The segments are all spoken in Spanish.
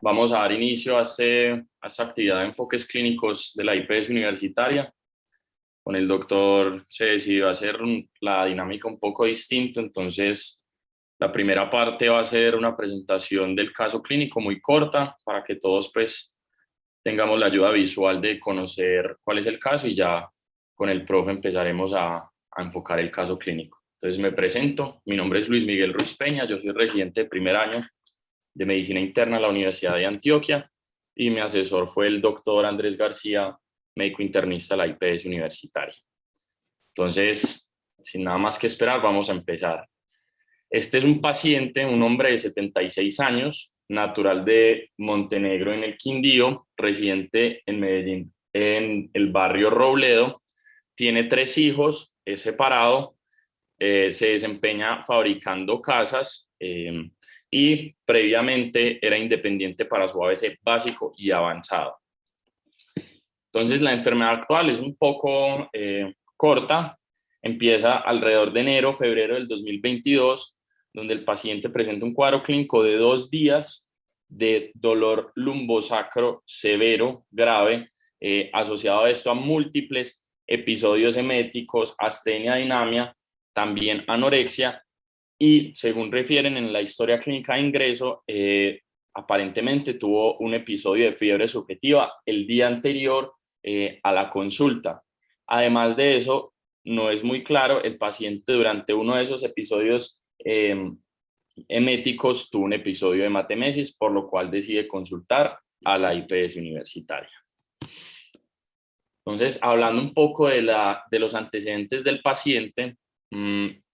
Vamos a dar inicio a esta actividad de enfoques clínicos de la IPS universitaria. Con el doctor se decidió hacer la dinámica un poco distinto, entonces la primera parte va a ser una presentación del caso clínico muy corta para que todos pues tengamos la ayuda visual de conocer cuál es el caso y ya con el profe empezaremos a enfocar el caso clínico. Entonces me presento, mi nombre es Luis Miguel Ruiz Peña, yo soy residente de primer año de Medicina Interna en la Universidad de Antioquia y mi asesor fue el doctor Andrés García, médico internista de la IPS universitaria. Entonces, sin nada más que esperar, vamos a empezar. Este es un paciente, un hombre de 76 años, natural de Montenegro en el Quindío, residente en Medellín, en el barrio Robledo. Tiene 3 hijos, es separado, se desempeña fabricando casas y previamente era independiente para su ABC básico y avanzado. Entonces la enfermedad actual es un poco corta, empieza alrededor de enero, febrero del 2022, donde el paciente presenta un cuadro clínico de 2 días de dolor lumbosacro severo, grave, asociado a esto a múltiples episodios eméticos, astenia, dinámica, también anorexia, y según refieren en la historia clínica de ingreso, aparentemente tuvo un episodio de fiebre subjetiva el día anterior a la consulta. Además de eso, no es muy claro, el paciente durante uno de esos episodios eméticos tuvo un episodio de hematemesis, por lo cual decide consultar a la IPS universitaria. Entonces, hablando un poco de los antecedentes del paciente,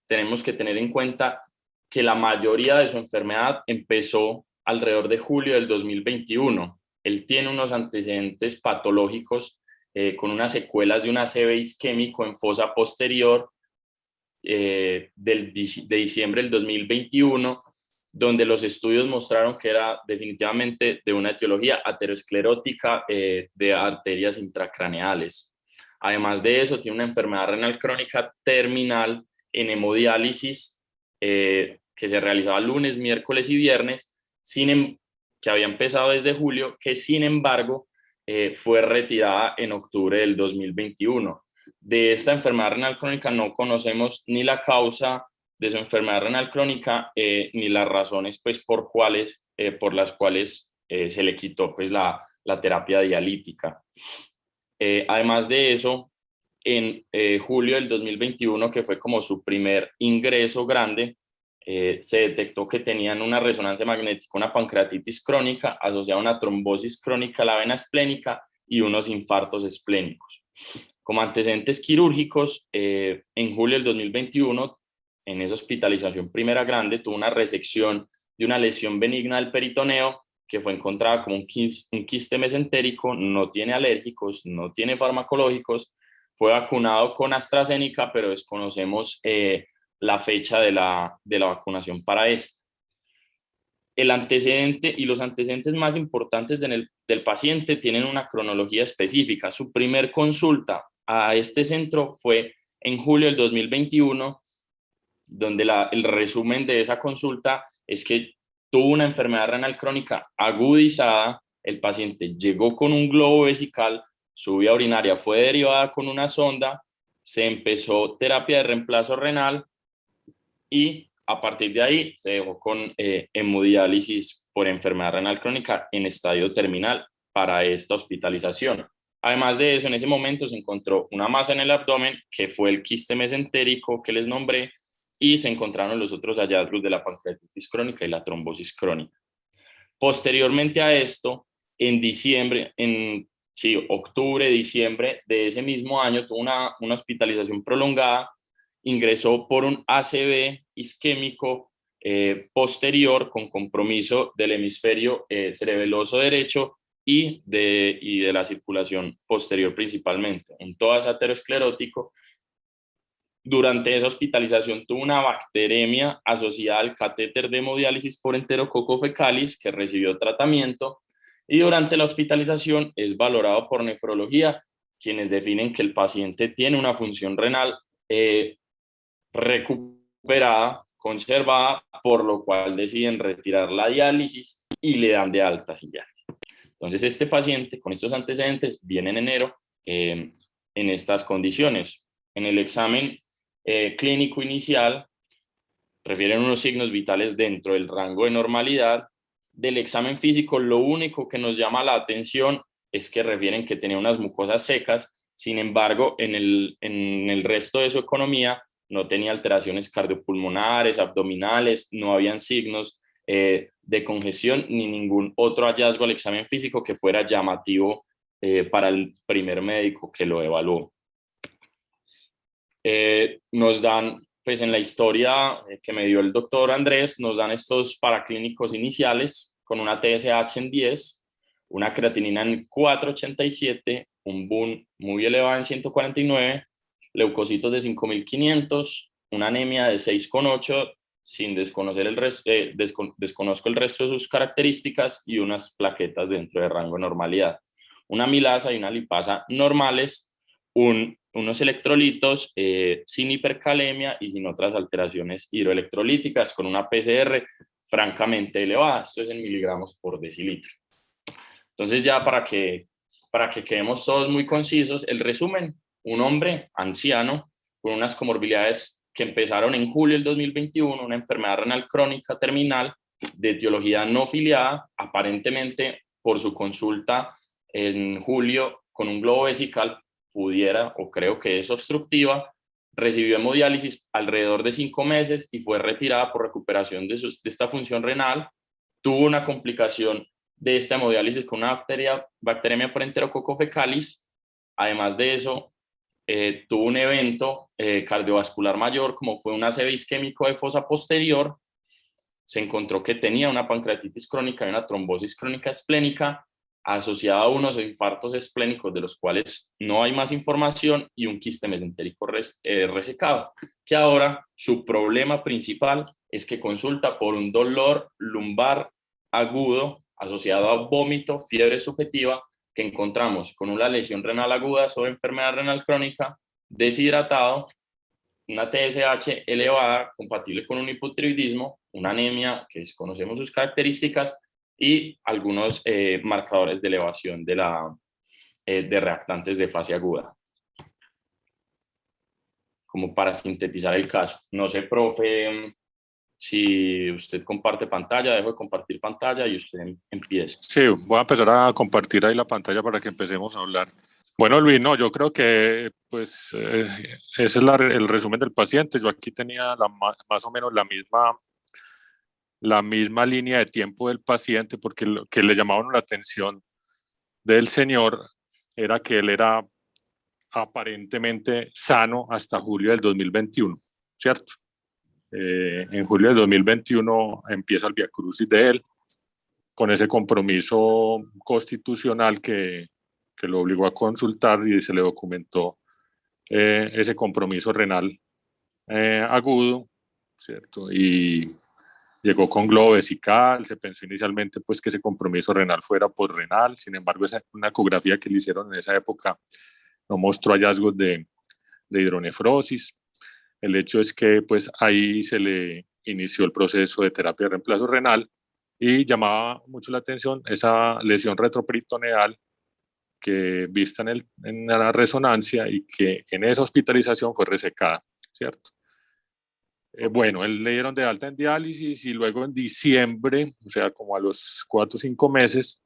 tenemos que tener en cuenta que la mayoría de su enfermedad empezó alrededor de julio del 2021. Él tiene unos antecedentes patológicos con unas secuelas de un ACV isquémico en fosa posterior de diciembre del 2021, donde los estudios mostraron que era definitivamente de una etiología aterosclerótica de arterias intracraneales. Además de eso, tiene una enfermedad renal crónica terminal en hemodiálisis que se realizaba lunes, miércoles y viernes, que había empezado desde julio, que sin embargo fue retirada en octubre del 2021. De esta enfermedad renal crónica no conocemos ni la causa de su enfermedad renal crónica ni las razones pues, por las cuales se le quitó pues, la terapia dialítica. Además de eso, en julio del 2021, que fue como su primer ingreso grande, se detectó que tenían una resonancia magnética, una pancreatitis crónica asociada a una trombosis crónica de la vena esplénica y unos infartos esplénicos. Como antecedentes quirúrgicos, en julio del 2021, en esa hospitalización primera grande, tuvo una resección de una lesión benigna del peritoneo que fue encontrada como un quiste mesentérico, no tiene alérgicos, no tiene farmacológicos, fue vacunado con AstraZeneca, pero desconocemos la fecha de la vacunación para esto. El antecedente y los antecedentes más importantes del paciente tienen una cronología específica. Su primer consulta a este centro fue en julio del 2021, donde el resumen de esa consulta es que tuvo una enfermedad renal crónica agudizada, el paciente llegó con un globo vesical, su vía urinaria fue derivada con una sonda, se empezó terapia de reemplazo renal y a partir de ahí se dejó con hemodiálisis por enfermedad renal crónica en estadio terminal para esta hospitalización. Además de eso, en ese momento se encontró una masa en el abdomen que fue el quiste mesentérico que les nombré y se encontraron los otros hallazgos de la pancreatitis crónica y la trombosis crónica. Posteriormente a esto, en diciembre, octubre, diciembre de ese mismo año, tuvo una hospitalización prolongada, ingresó por un ACV isquémico posterior con compromiso del hemisferio cerebeloso derecho y de la circulación posterior principalmente, un tórax aterosclerótico. Durante esa hospitalización tuvo una bacteremia asociada al catéter de hemodiálisis por Enterococcus fecalis que recibió tratamiento y durante la hospitalización es valorado por nefrología, quienes definen que el paciente tiene una función renal recuperada, conservada, por lo cual deciden retirar la diálisis y le dan de alta siguiente. Entonces este paciente con estos antecedentes viene en enero en estas condiciones. En el examen clínico inicial refieren unos signos vitales dentro del rango de normalidad. Del examen físico, lo único que nos llama la atención es que refieren que tenía unas mucosas secas. Sin embargo, en el resto de su economía no tenía alteraciones cardiopulmonares, abdominales, no habían signos de congestión ni ningún otro hallazgo al examen físico que fuera llamativo para el primer médico que lo evaluó. Nos dan, pues en la historia que me dio el doctor Andrés, nos dan estos paraclínicos iniciales con una TSH en 10, una creatinina en 487, un BUN muy elevado en 149, leucocitos de 5500, una anemia de 6,8, sin desconocer el resto, desconozco el resto de sus características, y unas plaquetas dentro de rango de normalidad. Una amilasa y una lipasa normales, unos electrolitos sin hipercalemia y sin otras alteraciones hidroelectrolíticas, con una PCR francamente elevada. Esto es en miligramos por decilitro. Entonces, ya para que quedemos todos muy concisos, el resumen: un hombre anciano con unas comorbilidades que empezaron en julio del 2021, una enfermedad renal crónica terminal de etiología no filiada, aparentemente por su consulta en julio con un globo vesical pudiera, o creo que es obstructiva, recibió hemodiálisis alrededor de 5 meses y fue retirada por recuperación de esta función renal. Tuvo una complicación de esta hemodiálisis con una bacteremia por Enterococcus fecalis. Además de eso, tuvo un evento cardiovascular mayor, como fue un ACV isquémico de fosa posterior. Se encontró que tenía una pancreatitis crónica y una trombosis crónica esplénica asociada a unos infartos esplénicos de los cuales no hay más información, y un quiste mesentérico resecado, que ahora su problema principal es que consulta por un dolor lumbar agudo asociado a vómito, fiebre subjetiva, que encontramos con una lesión renal aguda sobre enfermedad renal crónica, deshidratado, una TSH elevada compatible con un hipotiroidismo, una anemia que desconocemos sus características, y algunos marcadores de elevación de reactantes de fase aguda. Como para sintetizar el caso. No sé, profe, si usted comparte pantalla. Dejo de compartir pantalla y usted empieza. Sí, voy a empezar a compartir ahí la pantalla para que empecemos a hablar. Bueno, Luis, no, yo creo que pues ese es el resumen del paciente. Yo aquí tenía más o menos la misma línea de tiempo del paciente, porque lo que le llamaba la atención del señor era que él era aparentemente sano hasta julio del 2021, ¿cierto? En julio del 2021 empieza el viacrucis de él, con ese compromiso constitucional que lo obligó a consultar, y se le documentó ese compromiso renal agudo, ¿cierto? Y llegó con globo vesical. Se pensó inicialmente pues que ese compromiso renal fuera posrenal. Sin embargo, una ecografía que le hicieron en esa época no mostró hallazgos de hidronefrosis. El hecho es que pues ahí se le inició el proceso de terapia de reemplazo renal, y llamaba mucho la atención esa lesión retroperitoneal que vista en la resonancia, y que en esa hospitalización fue resecada, ¿cierto? Bueno, él le dieron de alta en diálisis, y luego en diciembre, o sea, como a los 4 o 5 meses,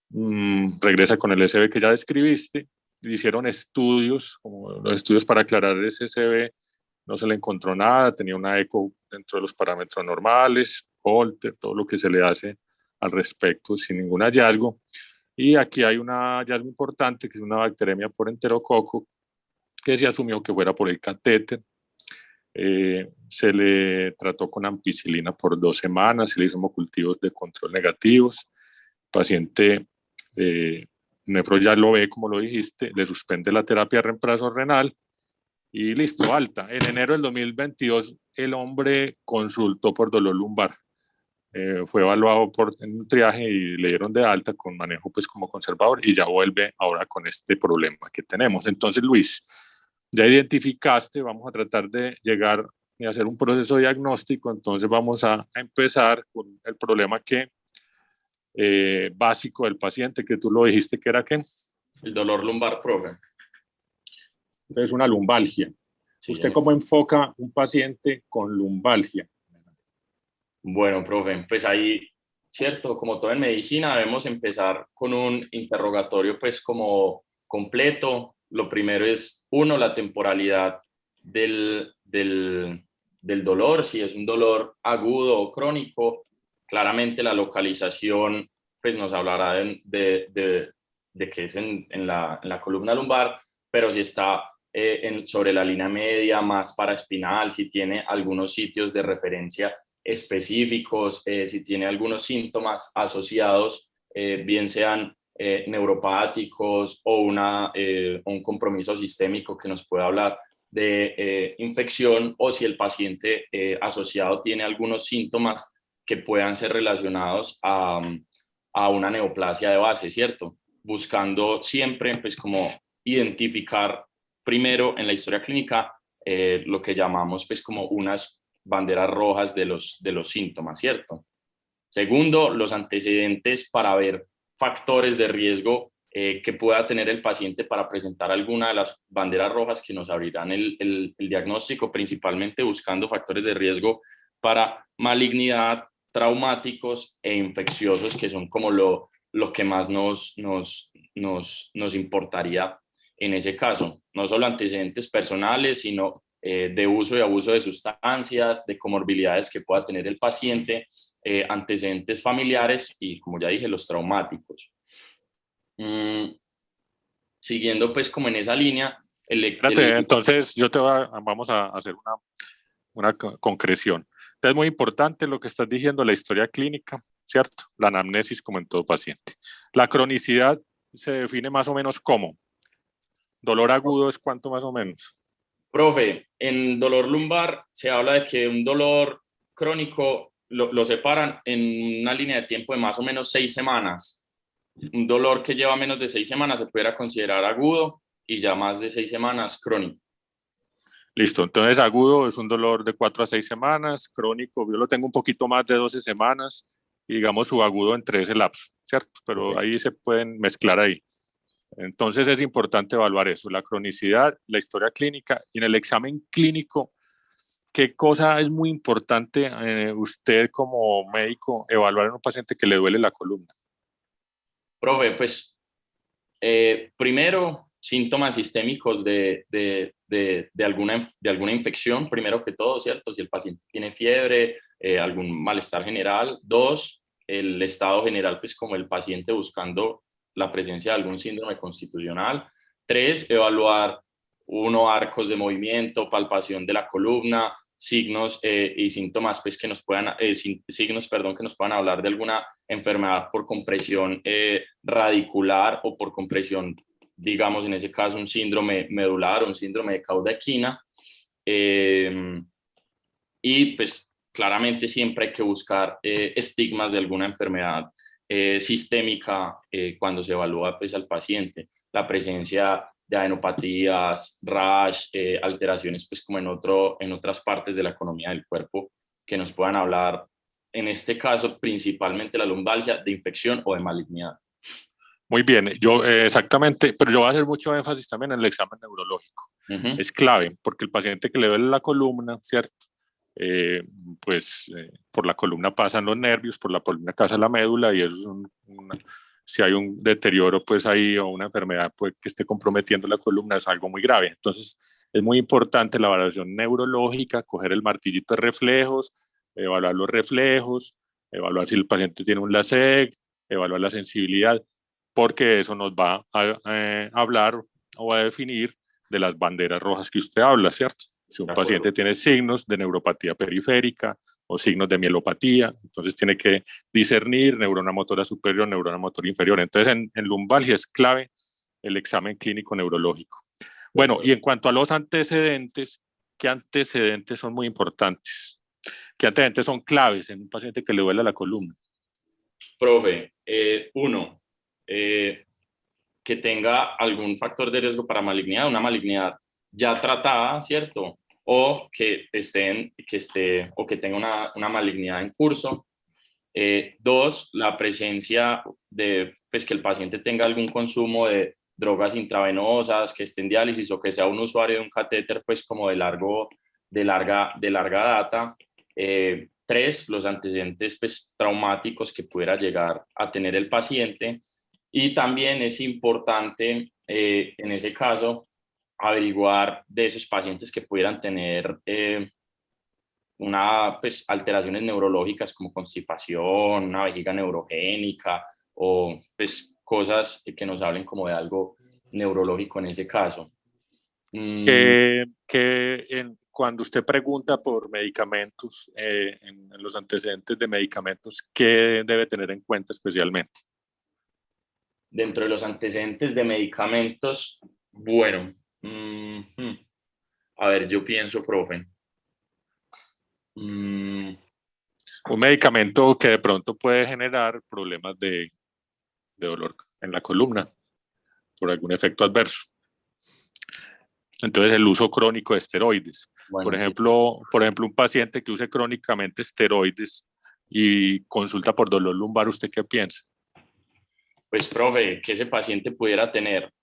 regresa con el SB que ya describiste. Le hicieron estudios, como los estudios para aclarar el SB, no se le encontró nada, tenía una eco dentro de los parámetros normales, Holter, todo lo que se le hace al respecto, sin ningún hallazgo. Y aquí hay un hallazgo importante, que es una bacteremia por enterococo, que se asumió que fuera por el catéter. Se le trató con ampicilina por 2 semanas, se le hizo hemocultivos de control negativos. El paciente, nefro ya lo ve, como lo dijiste, le suspende la terapia de reemplazo renal, y listo, alta. En enero del 2022, el hombre consultó por dolor lumbar. Fue evaluado en un triaje y le dieron de alta con manejo pues como conservador, y ya vuelve ahora con este problema que tenemos. Entonces, Luis, ya identificaste, vamos a tratar de llegar y hacer un proceso diagnóstico. Entonces vamos a empezar con el problema que básico del paciente, que tú lo dijiste que era qué. El dolor lumbar, profe. Es una lumbalgia. Sí, ¿Usted cómo enfoca un paciente con lumbalgia? bueno, profe, pues ahí, cierto, como todo en medicina, debemos empezar con un interrogatorio pues como completo. Lo primero es, uno, la temporalidad del dolor, si es un dolor agudo o crónico. Claramente la localización pues nos hablará de que es en la columna lumbar, pero si está sobre la línea media, más paraespinal, si tiene algunos sitios de referencia específicos, si tiene algunos síntomas asociados, bien sean neuropáticos o un compromiso sistémico que nos pueda hablar de infección, o si el paciente asociado tiene algunos síntomas que puedan ser relacionados a una neoplasia de base, ¿cierto? Buscando siempre, pues, como identificar primero en la historia clínica lo que llamamos, pues, como unas banderas rojas de los síntomas, ¿cierto? Segundo, los antecedentes para ver factores de riesgo que pueda tener el paciente para presentar alguna de las banderas rojas que nos abrirán el diagnóstico, principalmente buscando factores de riesgo para malignidad, traumáticos e infecciosos, que son como lo que más nos importaría en ese caso. No solo antecedentes personales, sino de uso y abuso de sustancias, de comorbilidades que pueda tener el paciente, antecedentes familiares y, como ya dije, los traumáticos. Siguiendo pues como en esa línea. Espérate, entonces vamos a hacer una concreción. Es muy importante lo que estás diciendo, la historia clínica, ¿cierto? La anamnesis como en todo paciente. La cronicidad se define más o menos como dolor agudo es cuánto más o menos. Profe, en dolor lumbar se habla de que un dolor crónico lo separan en una línea de tiempo de más o menos 6 semanas. Un dolor que lleva menos de 6 semanas se pudiera considerar agudo y ya más de 6 semanas crónico. Listo, entonces agudo es un dolor de 4 a 6 semanas, crónico yo lo tengo un poquito más de 12 semanas y digamos su agudo entre ese lapso, ¿cierto? Pero ahí se pueden mezclar ahí. Entonces es importante evaluar eso, la cronicidad, la historia clínica y en el examen clínico, ¿qué cosa es muy importante usted como médico evaluar en un paciente que le duele la columna? Profe, pues primero síntomas sistémicos de alguna infección, primero que todo, ¿cierto? Si el paciente tiene fiebre, algún malestar general. Dos, el estado general, pues como el paciente buscando la presencia de algún síndrome constitucional. Tres, evaluar arcos de movimiento, palpación de la columna, signos y síntomas pues que nos puedan signos, perdón, que nos puedan hablar de alguna enfermedad por compresión radicular o por compresión, digamos en ese caso un síndrome medular o un síndrome de cauda equina. Y pues claramente siempre hay que buscar estigmas de alguna enfermedad sistémica cuando se evalúa pues al paciente, la presencia de adenopatías, rash, alteraciones pues como en otras partes de la economía del cuerpo que nos puedan hablar, en este caso principalmente la lumbalgia, de infección o de malignidad. Muy bien, yo exactamente, pero yo voy a hacer mucho énfasis también en el examen neurológico. Es clave porque el paciente que le duele la columna, ¿cierto? Por la columna pasan los nervios, por la columna pasa la médula y eso es si hay un deterioro pues ahí o una enfermedad pues, que esté comprometiendo la columna es algo muy grave. Entonces es muy importante la evaluación neurológica, coger el martillito de reflejos, evaluar los reflejos, evaluar si el paciente tiene un LASEG, evaluar la sensibilidad, porque eso nos va a hablar o a definir de las banderas rojas que usted habla, ¿cierto? Si un paciente tiene signos de neuropatía periférica o signos de mielopatía, entonces tiene que discernir neurona motora superior, neurona motora inferior. Entonces en lumbalgia es clave el examen clínico neurológico. Bueno, y en cuanto a los antecedentes, ¿qué antecedentes son muy importantes? ¿Qué antecedentes son claves en un paciente que le duele la columna? Profe, uno, que tenga algún factor de riesgo para malignidad, una malignidad ya tratada, ¿cierto? O que tenga una malignidad en curso. Dos, la presencia de pues, que el paciente tenga algún consumo de drogas intravenosas, que esté en diálisis o que sea un usuario de un catéter pues como de larga data. Tres, los antecedentes pues, traumáticos que pudiera llegar a tener el paciente. Y también es importante en ese caso averiguar de esos pacientes que pudieran tener pues, alteraciones neurológicas como constipación, una vejiga neurogénica o pues, cosas que nos hablen como de algo neurológico en ese caso. Cuando usted pregunta por medicamentos, en los antecedentes de medicamentos, ¿qué debe tener en cuenta especialmente? Dentro de los antecedentes de medicamentos, bueno, a ver, yo pienso, profe. Un medicamento que de pronto puede generar problemas de dolor en la columna por algún efecto adverso. Entonces, el uso crónico de esteroides. Bueno, por ejemplo, un paciente que use crónicamente esteroides y consulta por dolor lumbar, ¿usted qué piensa? Pues, profe, que ese paciente pudiera tener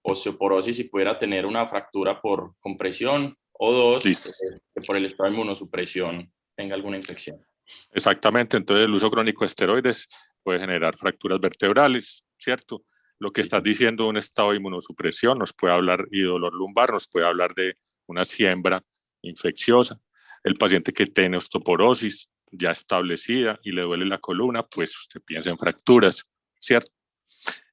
osteoporosis y pudiera tener una fractura por compresión, o dos, que por el estado de inmunosupresión tenga alguna infección. Exactamente, entonces el uso crónico de esteroides puede generar fracturas vertebrales, ¿cierto? Lo que estás diciendo de un estado de inmunosupresión nos puede hablar, y dolor lumbar nos puede hablar de una siembra infecciosa. El paciente que tiene osteoporosis ya establecida y le duele la columna, pues usted piensa en fracturas, ¿cierto?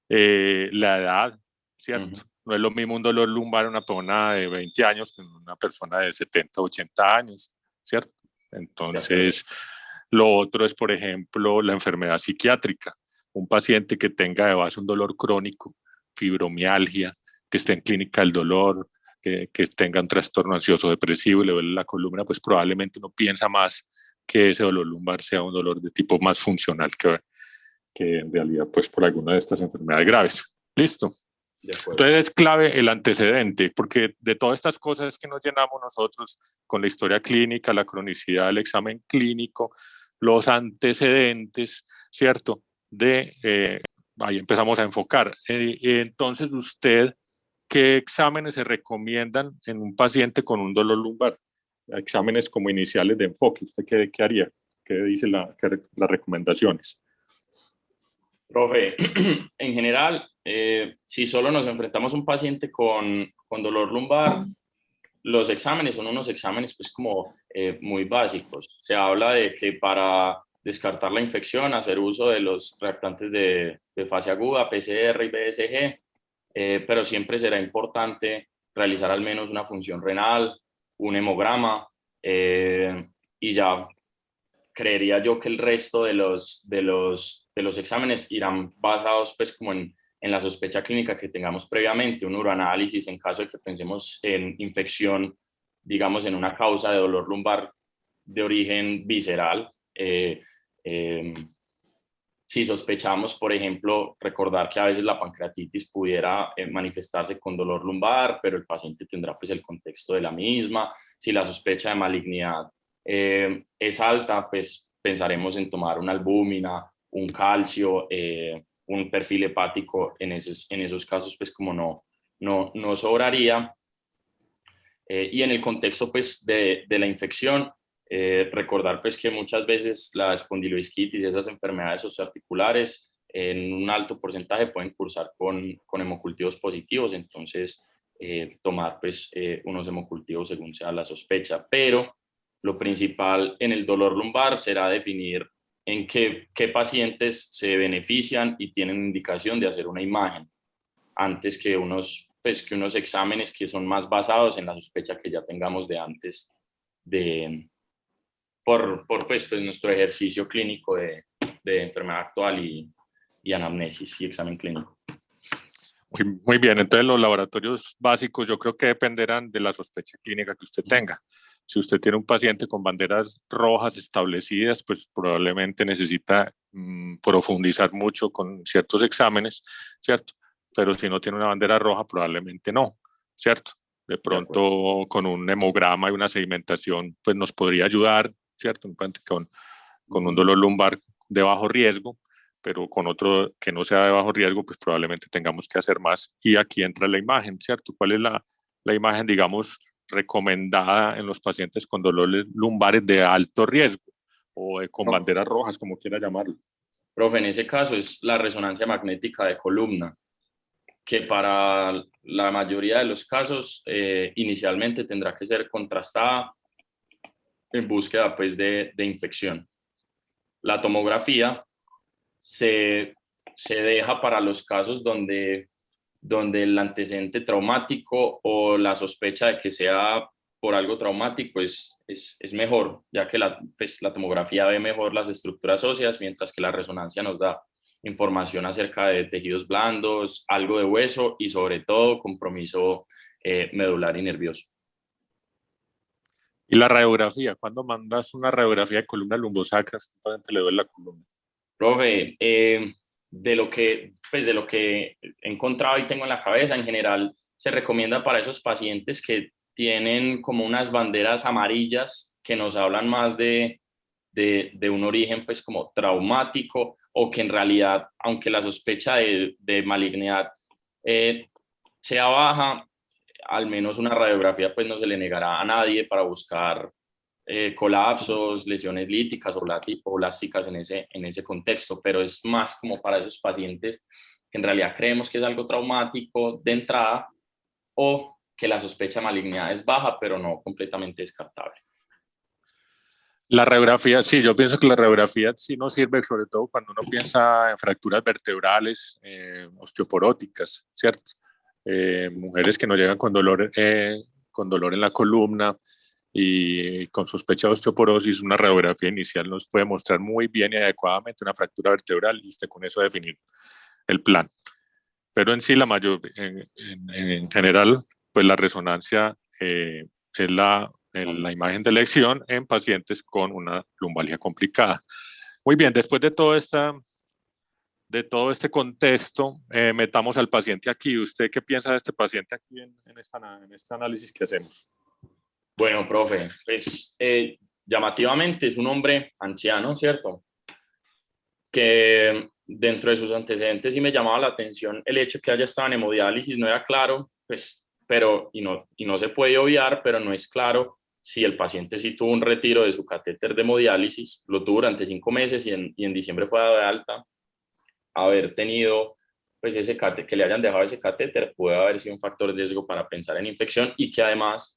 La edad, ¿cierto? No es lo mismo un dolor lumbar en una persona de 20 años que en una persona de 70, 80 años, ¿cierto? Entonces, lo otro es, por ejemplo, la enfermedad psiquiátrica. Un paciente que tenga de base un dolor crónico, fibromialgia, que esté en clínica del dolor, que tenga un trastorno ansioso depresivo y le duele la columna, pues probablemente uno piensa más que ese dolor lumbar sea un dolor de tipo más funcional que en realidad pues por alguna de estas enfermedades graves. ¿Listo? Entonces es clave el antecedente, porque de todas estas cosas que nos llenamos nosotros con la historia clínica, la cronicidad del examen clínico, los antecedentes, ¿cierto? Ahí empezamos a enfocar. Entonces, ¿usted qué exámenes se recomiendan en un paciente con un dolor lumbar? Exámenes como iniciales de enfoque. ¿Usted qué haría? ¿Qué dice las recomendaciones? Profe, en general, si solo nos enfrentamos a un paciente con dolor lumbar, los exámenes son unos exámenes pues como muy básicos. Se habla de que para descartar la infección, hacer uso de los reactantes de fase aguda, PCR y BSG, pero siempre será importante realizar al menos una función renal, un hemograma, y ya creería yo que el resto de los exámenes irán basados pues como en la sospecha clínica que tengamos previamente, un uroanálisis en caso de que pensemos en infección, digamos en una causa de dolor lumbar de origen visceral. Si sospechamos, por ejemplo, recordar que a veces la pancreatitis pudiera manifestarse con dolor lumbar, pero el paciente tendrá pues el contexto de la misma. Si la sospecha de malignidad es alta, pues pensaremos en tomar una albúmina, un calcio, un perfil hepático. En esos casos, pues como no sobraría. Y en el contexto pues de la infección, recordar pues que muchas veces la espondiloisquitis y esas enfermedades osteoarticulares en un alto porcentaje pueden cursar con hemocultivos positivos, entonces tomar pues unos hemocultivos según sea la sospecha, pero lo principal en el dolor lumbar será definir en qué pacientes se benefician y tienen indicación de hacer una imagen antes que unos exámenes que son más basados en la sospecha que ya tengamos de antes por nuestro ejercicio clínico de enfermedad actual y anamnesis y examen clínico. Muy bien, entonces los laboratorios básicos yo creo que dependerán de la sospecha clínica que usted tenga. Si usted tiene un paciente con banderas rojas establecidas, pues probablemente necesita profundizar mucho con ciertos exámenes, ¿cierto? Pero si no tiene una bandera roja, probablemente no, ¿cierto? De pronto con un hemograma y una sedimentación, pues nos podría ayudar, ¿cierto? Un paciente con un dolor lumbar de bajo riesgo, pero con otro que no sea de bajo riesgo, pues probablemente tengamos que hacer más. Y aquí entra la imagen, ¿cierto? ¿Cuál es la imagen, digamos, recomendada en los pacientes con dolores lumbares de alto riesgo o con banderas rojas, como quiera llamarlo? Profe, en ese caso es la resonancia magnética de columna, que para la mayoría de los casos inicialmente tendrá que ser contrastada en búsqueda pues, de infección. La tomografía se deja para los casos donde el antecedente traumático o la sospecha de que sea por algo traumático es mejor, ya que pues, la tomografía ve mejor las estructuras óseas, mientras que la resonancia nos da información acerca de tejidos blandos, algo de hueso y sobre todo compromiso medular y nervioso. Y la radiografía, ¿cuándo mandas una radiografía de columna lumbosacra? ¿Cuándo le duele la columna? Profe, pues de lo que he encontrado y tengo en la cabeza, en general se recomienda para esos pacientes que tienen como unas banderas amarillas que nos hablan más de un origen pues como traumático o que en realidad, aunque la sospecha de malignidad sea baja, al menos una radiografía pues no se le negará a nadie para buscar colapsos, lesiones líticas o blásticas en ese contexto, pero es más como para esos pacientes que en realidad creemos que es algo traumático de entrada o que la sospecha de malignidad es baja, pero no completamente descartable. La radiografía, sí, yo pienso que la radiografía sí nos sirve, sobre todo cuando uno piensa en fracturas vertebrales, osteoporóticas, ¿cierto? Mujeres que no llegan con dolor en la columna y con sospecha de osteoporosis, una radiografía inicial nos puede mostrar muy bien y adecuadamente una fractura vertebral y usted con eso definir el plan. Pero en sí, en general, pues la resonancia es la imagen de elección en pacientes con una lumbalgia complicada. Muy bien, después de todo este contexto, metamos al paciente aquí. ¿Usted qué piensa de este paciente aquí en este análisis que hacemos? Bueno, profe, pues llamativamente es un hombre anciano, ¿cierto? Que dentro de sus antecedentes sí me llamaba la atención el hecho que haya estado en hemodiálisis, no era claro, pues, y no se puede obviar, pero no es claro si el paciente sí tuvo un retiro de su catéter de hemodiálisis, lo tuvo durante 5 meses y en diciembre fue dado de alta. Haber tenido pues que le hayan dejado ese catéter puede haber sido un factor de riesgo para pensar en infección y que además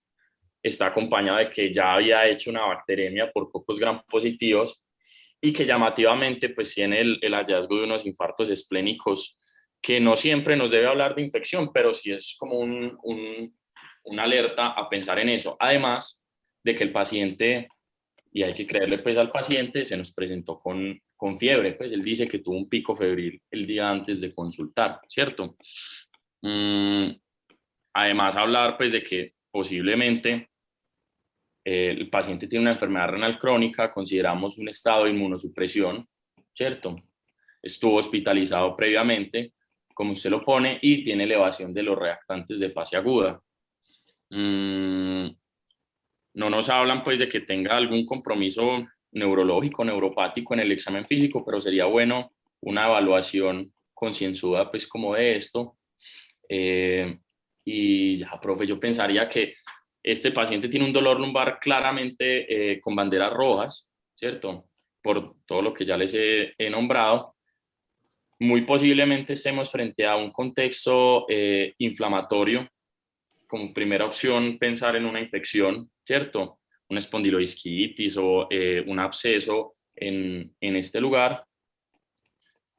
está acompañado de que ya había hecho una bacteremia por cocos gram positivos y que llamativamente pues tiene el hallazgo de unos infartos esplénicos que no siempre nos debe hablar de infección, pero sí es como una alerta a pensar en eso. Además de que el paciente, y hay que creerle pues al paciente, se nos presentó con fiebre, pues él dice que tuvo un pico febril el día antes de consultar, ¿cierto? Además hablar pues de que posiblemente el paciente tiene una enfermedad renal crónica, consideramos un estado de inmunosupresión, ¿cierto? Estuvo hospitalizado previamente, como usted lo pone, y tiene elevación de los reactantes de fase aguda. No nos hablan pues de que tenga algún compromiso neurológico, neuropático en el examen físico, pero sería bueno una evaluación concienzuda pues como de esto. Y ya, profe, yo pensaría que este paciente tiene un dolor lumbar claramente con banderas rojas, ¿cierto? Por todo lo que ya les he nombrado. Muy posiblemente estemos frente a un contexto inflamatorio. Como primera opción, pensar en una infección, ¿cierto? Una espondiloisquitis o un absceso en este lugar,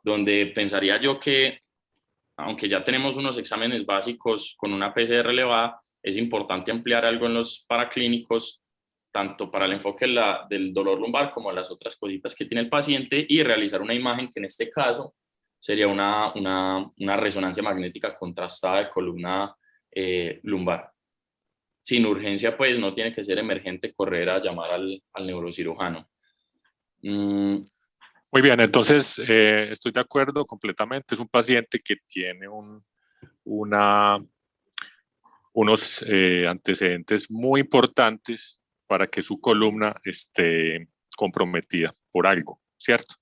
donde pensaría yo que aunque ya tenemos unos exámenes básicos con una PCR elevada, es importante ampliar algo en los paraclínicos, tanto para el enfoque del dolor lumbar como las otras cositas que tiene el paciente y realizar una imagen que en este caso sería una resonancia magnética contrastada de columna lumbar. Sin urgencia, pues no tiene que ser emergente correr a llamar al neurocirujano. Muy bien, entonces estoy de acuerdo completamente. Es un paciente que tiene unos antecedentes muy importantes para que su columna esté comprometida por algo, ¿cierto?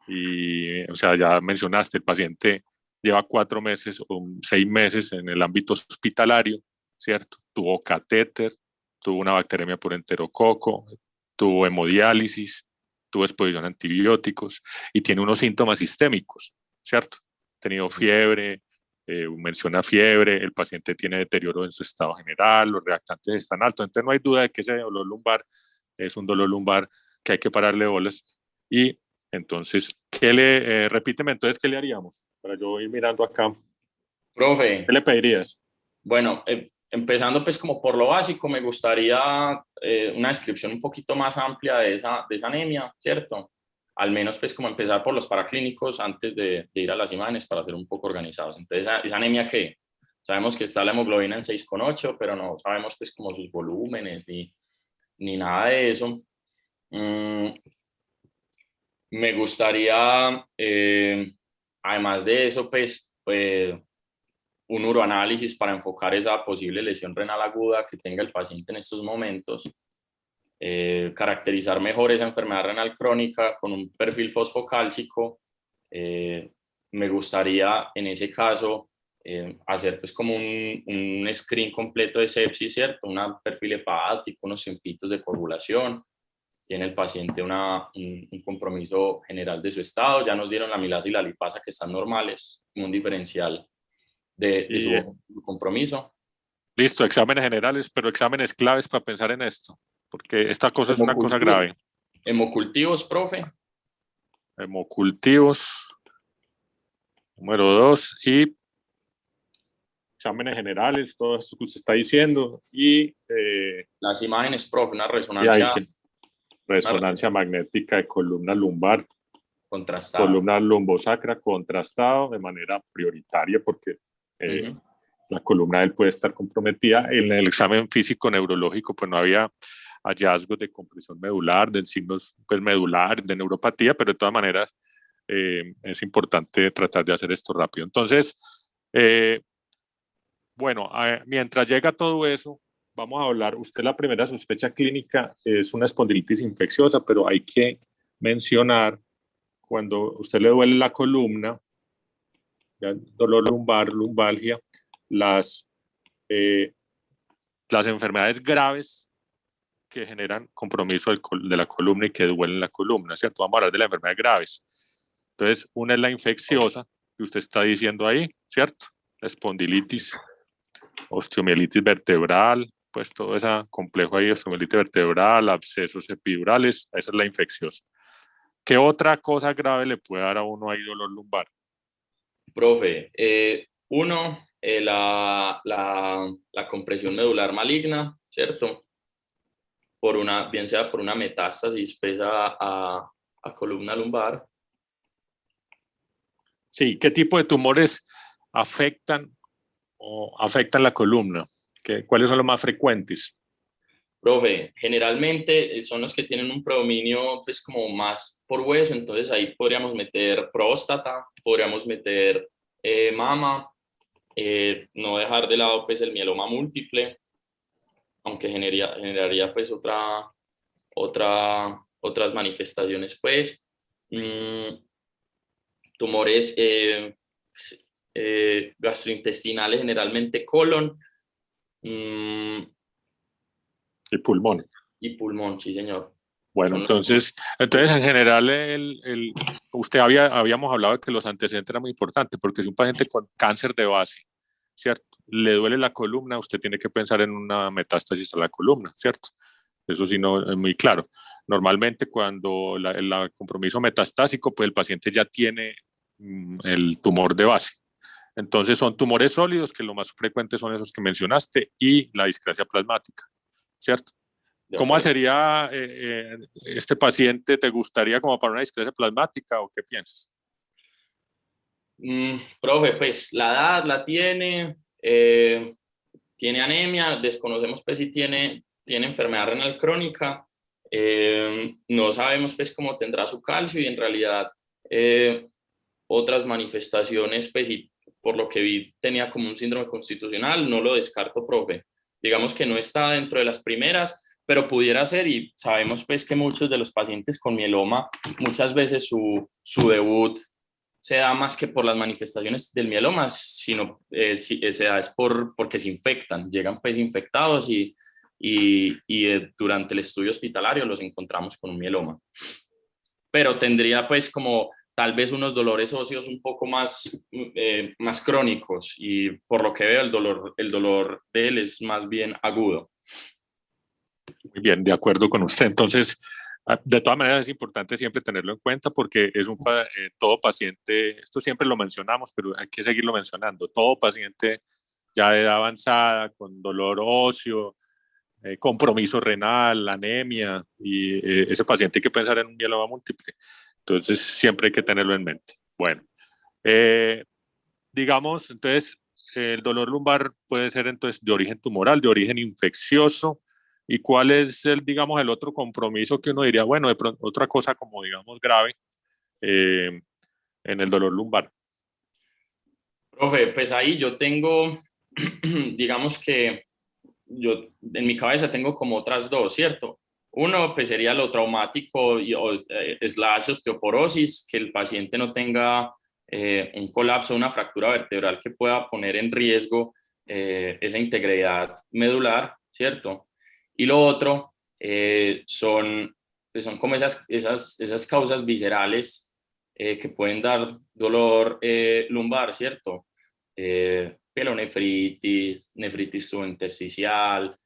Y, o sea, ya mencionaste, el paciente lleva 4 meses o 6 meses en el ámbito hospitalario, ¿cierto? Tuvo catéter, tuvo una bacteremia por enterococo, tuvo hemodiálisis, tuvo exposición a antibióticos y tiene unos síntomas sistémicos, ¿cierto? Ha tenido fiebre, menciona fiebre, el paciente tiene deterioro en su estado general, los reactantes están altos, entonces no hay duda de que ese dolor lumbar es un dolor lumbar que hay que pararle bolas. Y entonces, repíteme entonces, ¿qué le haríamos? Para yo ir mirando acá, Profe, ¿qué le pedirías? bueno, empezando pues como por lo básico, me gustaría una descripción un poquito más amplia de esa anemia, ¿cierto? Al menos pues como empezar por los paraclínicos antes de ir a las imágenes para ser un poco organizados. Entonces, esa anemia que sabemos que está la hemoglobina en 6,8, pero no sabemos pues como sus volúmenes ni nada de eso. Me gustaría, además de eso, pues un uroanálisis para enfocar esa posible lesión renal aguda que tenga el paciente en estos momentos, caracterizar mejor esa enfermedad renal crónica con un perfil fosfocálcico. Me gustaría en ese caso hacer pues como un screen completo de sepsis, ¿cierto? Un perfil hepático, unos tiempitos de coagulación. Tiene el paciente un compromiso general de su estado. Ya nos dieron la amilasa y la lipasa que están normales, un diferencial de Y, su compromiso. listo, exámenes generales, pero exámenes claves para pensar en esto, porque esta cosa es una cosa Hemocultivo, grave. hemocultivos, profe. Hemocultivos, número 2, y exámenes generales, todo esto que usted está diciendo, Las imágenes, profe, y hay una resonancia magnética de columna lumbar, contrastada. columna lumbosacra contrastado de manera prioritaria porque la columna de él puede estar comprometida. En el examen físico neurológico pues no había hallazgos de compresión medular, de signos pues, medulares, de neuropatía, pero de todas maneras es importante tratar de hacer esto rápido. Entonces, bueno, mientras llega todo eso, vamos a hablar, usted la primera sospecha clínica es una espondilitis infecciosa, pero hay que mencionar cuando usted le duele la columna, dolor lumbar, lumbalgia, las, eh, las enfermedades graves que generan compromiso de la columna y que duelen la columna, ¿cierto? Vamos a hablar de las enfermedades graves. Entonces, una es la infecciosa, que usted está diciendo ahí, ¿cierto? La espondilitis, osteomielitis vertebral, pues todo ese complejo ahí, osteomielitis vertebral, abscesos epidurales, esa es la infecciosa. ¿Qué otra cosa grave le puede dar a uno ahí dolor lumbar? Profe, la compresión medular maligna, ¿cierto? Bien sea por una metástasis pesa a columna lumbar. Sí, ¿qué tipo de tumores afectan o afectan la columna? ¿Cuáles son los más frecuentes? Profe, generalmente son los que tienen un predominio pues como más por hueso, entonces ahí podríamos meter próstata, podríamos meter mama, no dejar de lado pues el mieloma múltiple, aunque generaría pues otras manifestaciones pues. Tumores gastrointestinales, generalmente colon. El pulmón. Y pulmón, sí, señor. Bueno, Son los entonces en general, usted habíamos hablado de que los antecedentes eran muy importantes, porque si un paciente con cáncer de base, ¿cierto? Le duele la columna, usted tiene que pensar en una metástasis a la columna, ¿cierto? Eso sí no es muy claro. Normalmente cuando el compromiso metastásico, pues el paciente ya tiene el tumor de base. Entonces son tumores sólidos, que lo más frecuente son esos que mencionaste, y la discrasia plasmática, ¿cierto? de ¿Cómo acuerdo. sería este paciente? ¿Te gustaría como para una discrasia plasmática o qué piensas? Profe, pues la edad la tiene anemia, desconocemos pues si tiene enfermedad renal crónica, no sabemos pues cómo tendrá su calcio y en realidad otras manifestaciones, pues y por lo que vi tenía como un síndrome constitucional, no lo descarto, profe. Digamos que no está dentro de las primeras, pero pudiera ser, y sabemos pues que muchos de los pacientes con mieloma, muchas veces su debut se da más que por las manifestaciones del mieloma, sino se da es porque se infectan, llegan pues infectados y durante el estudio hospitalario los encontramos con un mieloma. Pero tendría pues como tal vez unos dolores óseos un poco más crónicos y por lo que veo el dolor de él es más bien agudo. Muy bien, de acuerdo con usted. Entonces, de todas maneras es importante siempre tenerlo en cuenta porque es todo paciente, esto siempre lo mencionamos, pero hay que seguirlo mencionando, todo paciente ya de edad avanzada, con dolor óseo, compromiso renal, anemia, y ese paciente hay que pensar en un mieloma múltiple. Entonces, siempre hay que tenerlo en mente. Bueno, digamos, entonces, el dolor lumbar puede ser entonces de origen tumoral, de origen infeccioso. ¿Y cuál es digamos, el otro compromiso que uno diría, bueno, de pronto, otra cosa como, digamos, grave en el dolor lumbar? Profe, pues ahí yo tengo, digamos que yo en mi cabeza tengo como otras dos, ¿cierto? Uno, pues sería lo traumático slash osteoporosis, que el paciente no tenga un colapso, una fractura vertebral que pueda poner en riesgo esa integridad medular, ¿cierto? Y lo otro pues son como esas causas viscerales que pueden dar dolor lumbar, ¿cierto? Pielonefritis, nefritis subintersticial,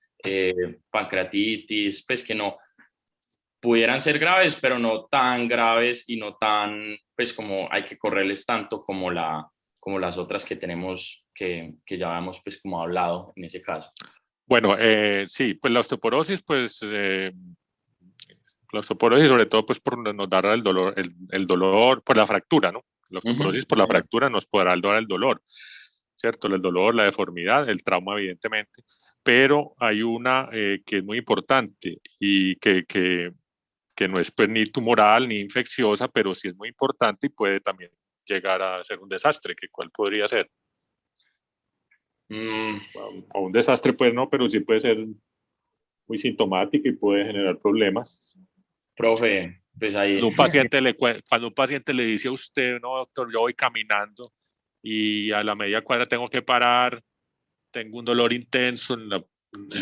pancreatitis, pues que no pudieran ser graves, pero no tan graves y no tan, pues como hay que correrles tanto como las otras que tenemos, que ya hemos pues como hablado en ese caso. Bueno, sí, pues la osteoporosis sobre todo pues nos dará el dolor por la fractura, ¿no? La osteoporosis por la fractura nos podrá dar el dolor, ¿cierto? El dolor, la deformidad, el trauma evidentemente, pero hay una que es muy importante y que no es pues ni tumoral ni infecciosa, pero sí es muy importante y puede también llegar a ser un desastre, que cuál podría ser. O un desastre pues no, pero sí puede ser muy sintomática y puede generar problemas. Profe, pues ahí. Cuando un paciente le dice a usted, no, doctor, yo voy caminando y a la media cuadra tengo que parar, tengo un dolor intenso en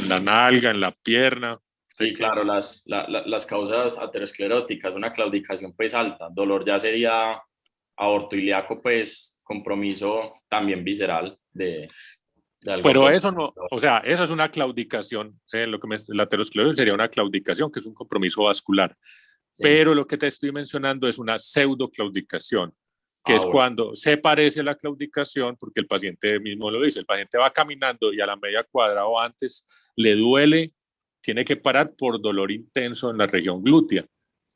la nalga, en la pierna. Sí, claro, las causas ateroscleróticas, una claudicación pues alta, dolor ya sería aorto ilíaco, pues compromiso también visceral de algo Pero abdominal. eso no, o sea, eso es una claudicación, la aterosclerosis sería una claudicación, que es un compromiso vascular. Sí. Pero lo que te estoy mencionando es una pseudoclaudicación, que es Bueno, cuando se parece a la claudicación, porque el paciente mismo lo dice, el paciente va caminando y a la media cuadra o antes le duele, tiene que parar por dolor intenso en la región glútea,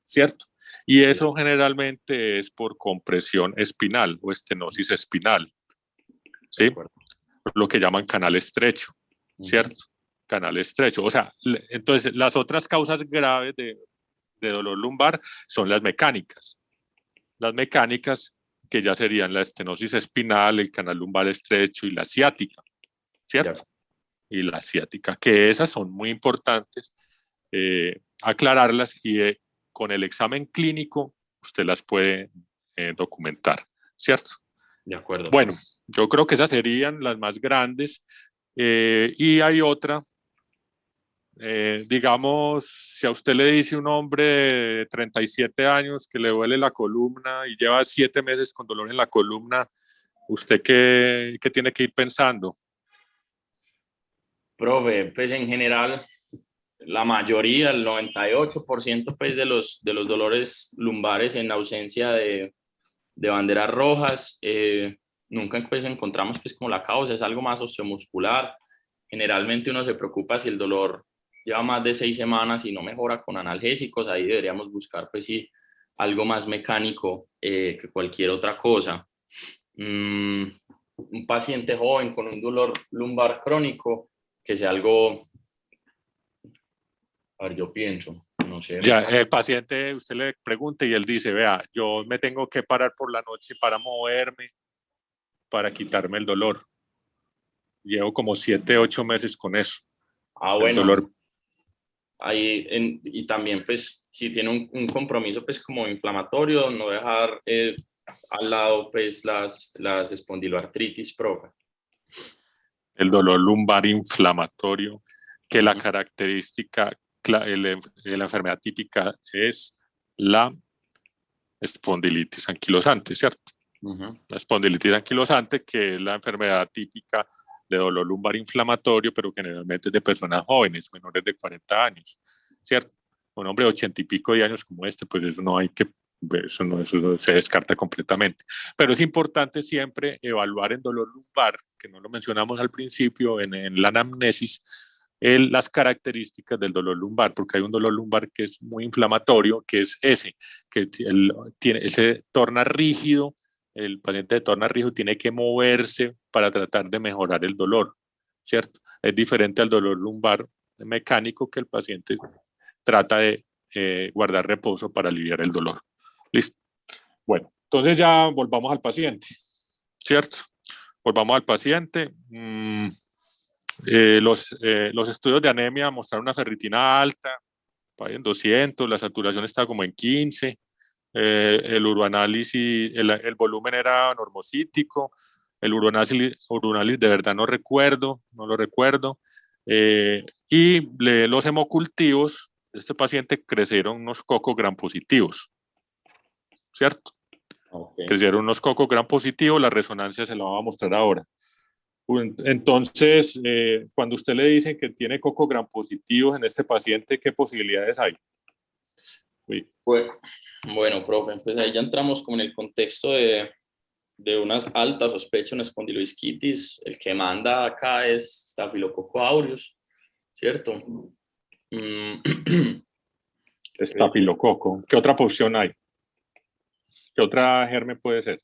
¿cierto? Y sí, eso generalmente es por compresión espinal o estenosis espinal, de ¿sí? acuerdo. Lo que llaman canal estrecho, ¿cierto? Canal estrecho. O sea, entonces las otras causas graves de dolor lumbar son las mecánicas. Las mecánicas que ya serían la estenosis espinal, el canal lumbar estrecho y la ciática, ¿cierto? Y la ciática, que esas son muy importantes aclararlas y con el examen clínico usted las puede documentar, ¿cierto? De acuerdo, Bueno, profe. yo creo que esas serían las más grandes y hay otra. Digamos, si a usted le dice un hombre de 37 años que le duele la columna y lleva 7 meses con dolor en la columna, ¿usted qué tiene que ir pensando? Profe, pues en general, la mayoría, el 98% pues de los dolores lumbares en ausencia de banderas rojas, nunca pues encontramos pues como la causa, es algo más osteomuscular. Generalmente uno se preocupa si el dolor lleva más de 6 semanas y no mejora con analgésicos, ahí deberíamos buscar pues sí algo más mecánico que cualquier otra cosa. Un paciente joven con un dolor lumbar crónico, que sea algo, a ver, yo pienso, no sé, Ya, el paciente, usted le pregunta y él dice, vea, yo me tengo que parar por la noche para moverme, para quitarme el dolor. Llevo como 7, 8 meses con eso. El bueno, dolor. y también pues si tiene un compromiso pues como inflamatorio, no dejar al lado pues las espondiloartritis, profe. El dolor lumbar inflamatorio, que la característica de la enfermedad típica es la espondilitis anquilosante, ¿cierto? La espondilitis anquilosante, que es la enfermedad típica de dolor lumbar inflamatorio, pero generalmente es de personas jóvenes, menores de 40 años, ¿cierto? Un hombre de 80 y pico de años como este, pues eso no hay que, eso se descarta completamente. Pero es importante siempre evaluar en dolor lumbar, que no lo mencionamos al principio en la anamnesis, las características del dolor lumbar, porque hay un dolor lumbar que es muy inflamatorio, que es ese, que se torna rígido, el paciente de torna rígido tiene que moverse para tratar de mejorar el dolor, ¿cierto? Es diferente al dolor lumbar mecánico, que el paciente trata de guardar reposo para aliviar el dolor. Listo. Bueno, entonces ya volvamos al paciente, ¿cierto? Volvamos al paciente. Los estudios de anemia mostraron una ferritina alta, en 200, la saturación estaba como en 15, el uroanálisis, el volumen era normocítico, el uroanálisis de verdad no lo recuerdo, y los hemocultivos de este paciente crecieron unos cocos gram positivos, ¿cierto? Okay. Crecieron unos cocos gram positivos, la resonancia se la voy a mostrar ahora. Entonces, cuando usted le dice que tiene coco gram positivos en este paciente, ¿qué posibilidades hay? Uy. Bueno, profe, pues ahí ya entramos como en el contexto de una alta sospecha de una espondiloisquitis. El que manda acá es Staphylococcus aureus, ¿cierto? Estafilococo. ¿Qué otra opción hay? ¿Qué otra germen puede ser?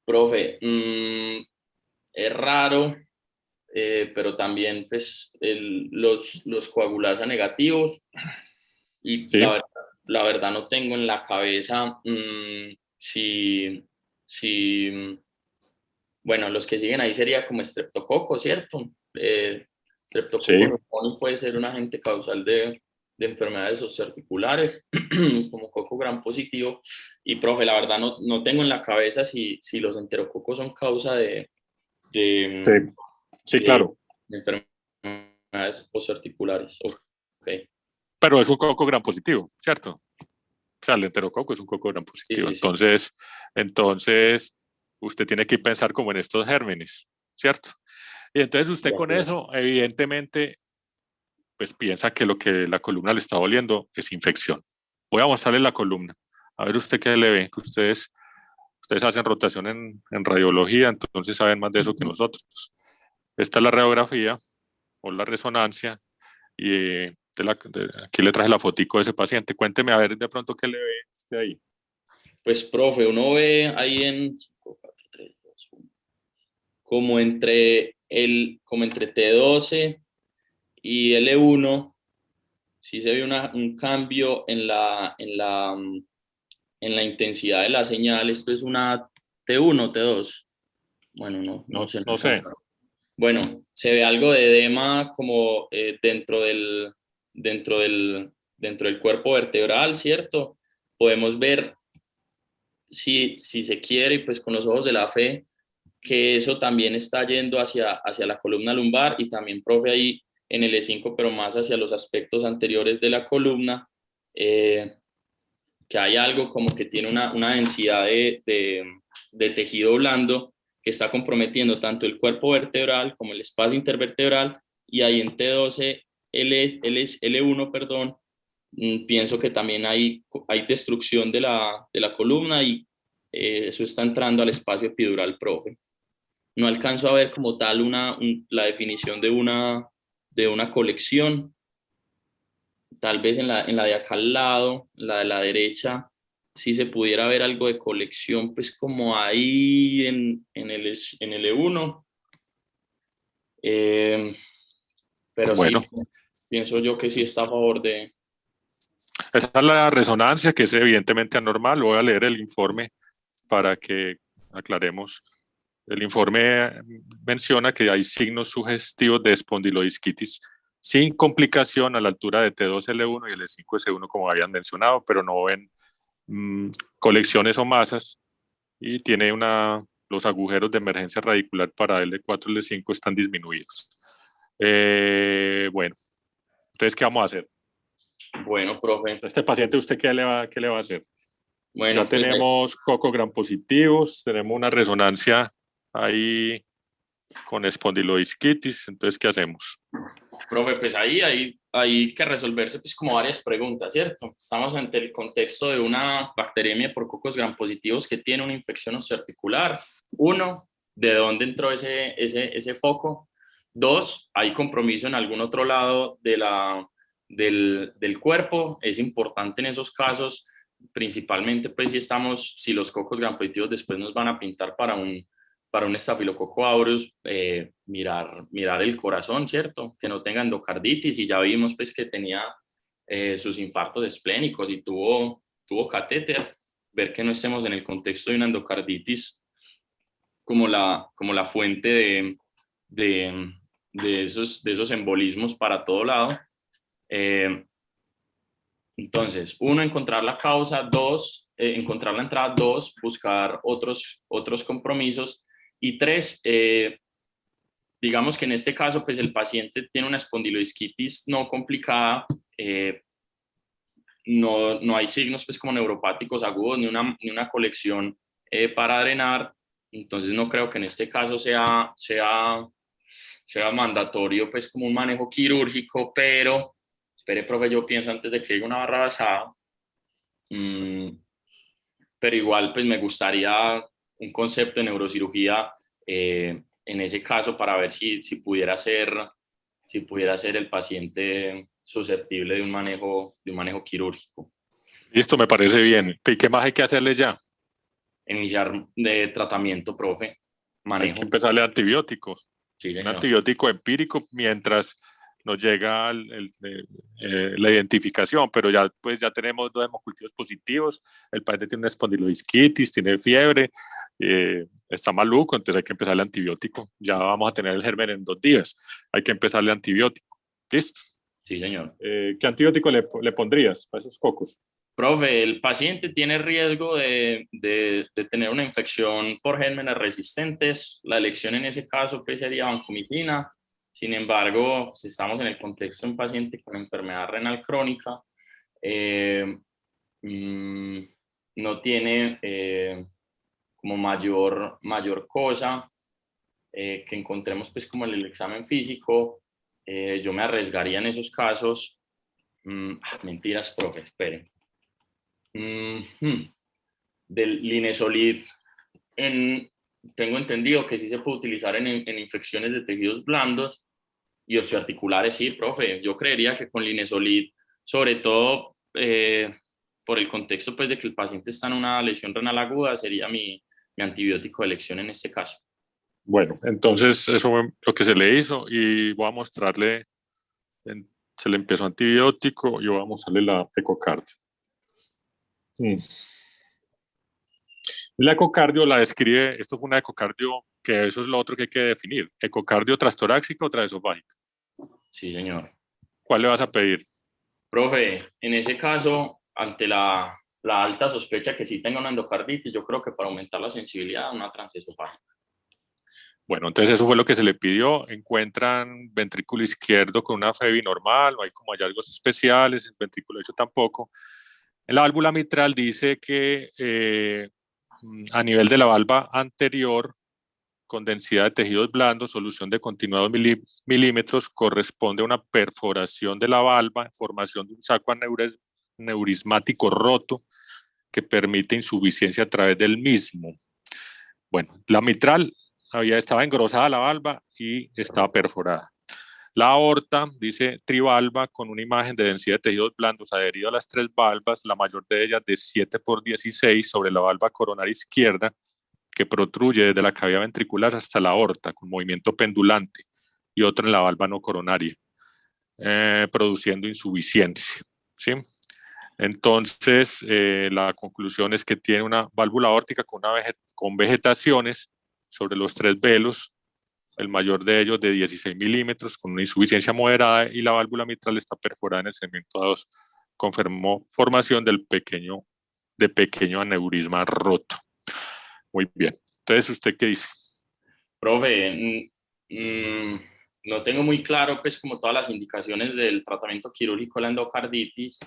Profe, es raro, pero también pues los coagulasa negativos y ¿Sí? la verdad no tengo en la cabeza si, bueno, los que siguen ahí sería como estreptococo, ¿cierto? Streptococcus pneumoniae puede ser un agente causal de enfermedades articulares, como coco gram positivo. Y, profe, la verdad no tengo en la cabeza si los enterococos son causa Sí, claro. de enfermedades postarticulares. Okay. Pero es un coco gram positivo, ¿cierto? O sea, el enterococo es un coco gram positivo. Sí. Entonces, usted tiene que pensar como en estos gérmenes, ¿cierto? Y entonces usted con eso, evidentemente, pues piensa que lo que la columna le está doliendo es infección. Voy a mostrarle la columna. A ver usted qué le ve, que ustedes hacen rotación en radiología, entonces saben más de eso que nosotros. Esta es la radiografía o la resonancia y aquí le traje la fotico de ese paciente. Cuénteme a ver de pronto qué le ve usted ahí. Pues, profe, uno ve ahí en 5, 4, 3, 2, 1, como entre T12 y L1, sí se ve un cambio en la intensidad de la señal. Esto es una T1, T2. Bueno, no sé. No sé. Bueno, se ve algo de edema como dentro del cuerpo vertebral, ¿cierto? Podemos ver, si se quiere, y pues con los ojos de la fe, que eso también está yendo hacia la columna lumbar y también, profe, ahí en el E5, pero más hacia los aspectos anteriores de la columna, que hay algo como que tiene una densidad de tejido blando que está comprometiendo tanto el cuerpo vertebral como el espacio intervertebral, y ahí en T12, L1, perdón, pienso que también hay destrucción de la columna y eso está entrando al espacio epidural, profe. No alcanzo a ver como tal la definición de una colección. Tal vez en la de acá al lado, la de la derecha, sí se pudiera ver algo de colección, pues como ahí en el E1. Pero Bueno, sí, pienso yo que sí está a favor de... esa es la resonancia, que es evidentemente anormal. Voy a leer el informe para que aclaremos. El informe menciona que hay signos sugestivos de espondilodisquitis sin complicación a la altura de T2L1 y L5S1 como habían mencionado, pero no ven colecciones o masas, y tiene los agujeros de emergencia radicular para L4 y L5 están disminuidos. Bueno, entonces, ¿qué vamos a hacer? Bueno, profe. ¿A este paciente usted qué le va a hacer? Bueno, ya tenemos cocos gram positivos, tenemos una resonancia ahí con espondiloisquitis, entonces, ¿qué hacemos? Profe, pues ahí hay que resolverse pues como varias preguntas, ¿cierto? Estamos ante el contexto de una bacteriemia por cocos gram positivos que tiene una infección osteoarticular. Uno, ¿de dónde entró ese foco? Dos, ¿hay compromiso en algún otro lado del cuerpo? Es importante en esos casos, principalmente pues si los cocos gram positivos después nos van a pintar para un estafilococo aureus, mirar el corazón, ¿cierto? Que no tenga endocarditis, y ya vimos pues que tenía sus infartos esplénicos y tuvo catéter, ver que no estemos en el contexto de una endocarditis como la fuente de esos embolismos para todo lado. Entonces, uno, encontrar la causa; dos, encontrar la entrada; dos, buscar otros compromisos; y tres, digamos que en este caso, pues el paciente tiene una espondiloisquitis no complicada, no hay signos pues como neuropáticos agudos ni una colección para drenar, entonces no creo que en este caso sea mandatorio pues como un manejo quirúrgico, pero, espere, profe, yo pienso antes de que llegue una barra basada. Pero igual pues me gustaría un concepto de neurocirugía en ese caso para ver si pudiera ser el paciente susceptible de un manejo quirúrgico. Listo, me parece bien. ¿Y qué más hay que hacerle ya? Iniciar de tratamiento, profe. Manejo. Hay que empezarle antibióticos. Sí, un antibiótico empírico mientras nos llega la identificación, pero ya tenemos 2 hemocultivos positivos, el paciente tiene una espondiloisquitis, tiene fiebre, está maluco, entonces hay que empezarle antibiótico. Ya vamos a tener el germen en 2 días, hay que empezarle antibiótico. ¿Listo? Sí, señor. ¿Qué antibiótico le pondrías para esos cocos? Profe, el paciente tiene riesgo de tener una infección por gérmenes resistentes. La elección en ese caso pues, sería vancomicina. Sin embargo, si estamos en el contexto de un paciente con enfermedad renal crónica, no tiene como mayor cosa que encontremos pues como en el examen físico, yo me arriesgaría en esos casos. Mentiras, profe, esperen. Del Linezolid, tengo entendido que sí se puede utilizar en infecciones de tejidos blandos y osteoarticulares. Sí, profe, yo creería que con Linezolid, sobre todo por el contexto pues, de que el paciente está en una lesión renal aguda, sería mi antibiótico de elección en este caso. Bueno, entonces eso fue lo que se le hizo y voy a mostrarle, se le empezó antibiótico y voy a mostrarle la ecocardio. La ecocardio la describe, esto fue una ecocardio, que eso es lo otro que hay que definir, ecocardio trastoráxica o transesofágica. Sí, señor. ¿Cuál le vas a pedir? Profe, en ese caso, ante la alta sospecha que sí tenga una endocarditis, yo creo que para aumentar la sensibilidad, una transesofágica. Bueno, entonces eso fue lo que se le pidió. Encuentran ventrículo izquierdo con una FEBI normal, no hay como hallazgos especiales, el ventrículo derecho tampoco. En la válvula mitral dice que a nivel de la valva anterior, con densidad de tejidos blandos, solución de continuados milímetros, corresponde a una perforación de la valva, formación de un saco aneurismático roto que permite insuficiencia a través del mismo. Bueno, la mitral estaba engrosada la valva y estaba perforada. La aorta dice trivalva con una imagen de densidad de tejidos blandos adherido a las 3 valvas, la mayor de ellas de 7x16 sobre la valva coronaria izquierda, que protruye desde la cavidad ventricular hasta la aorta con movimiento pendulante, y otra en la valva no coronaria, produciendo insuficiencia. ¿Sí? Entonces, la conclusión es que tiene una válvula aórtica con vegetaciones sobre los 3 velos el mayor de ellos de 16 milímetros, con una insuficiencia moderada, y la válvula mitral está perforada en el segmento A2, con formación de pequeño aneurisma roto. Muy bien. Entonces, ¿usted qué dice? Profe, no tengo muy claro pues como todas las indicaciones del tratamiento quirúrgico de la endocarditis,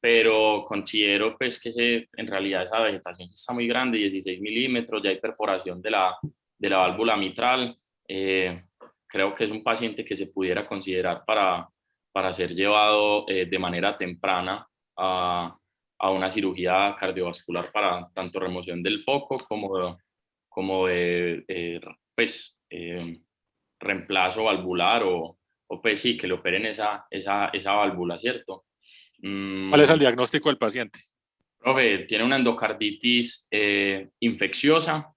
pero considero pues que en realidad esa vegetación está muy grande, 16 milímetros, ya hay perforación de la válvula mitral. Creo que es un paciente que se pudiera considerar para ser llevado de manera temprana a una cirugía cardiovascular para tanto remoción del foco como de pues, reemplazo valvular o pues sí, que le operen esa válvula, ¿cierto? ¿Cuál es el diagnóstico del paciente? Profe, tiene una endocarditis infecciosa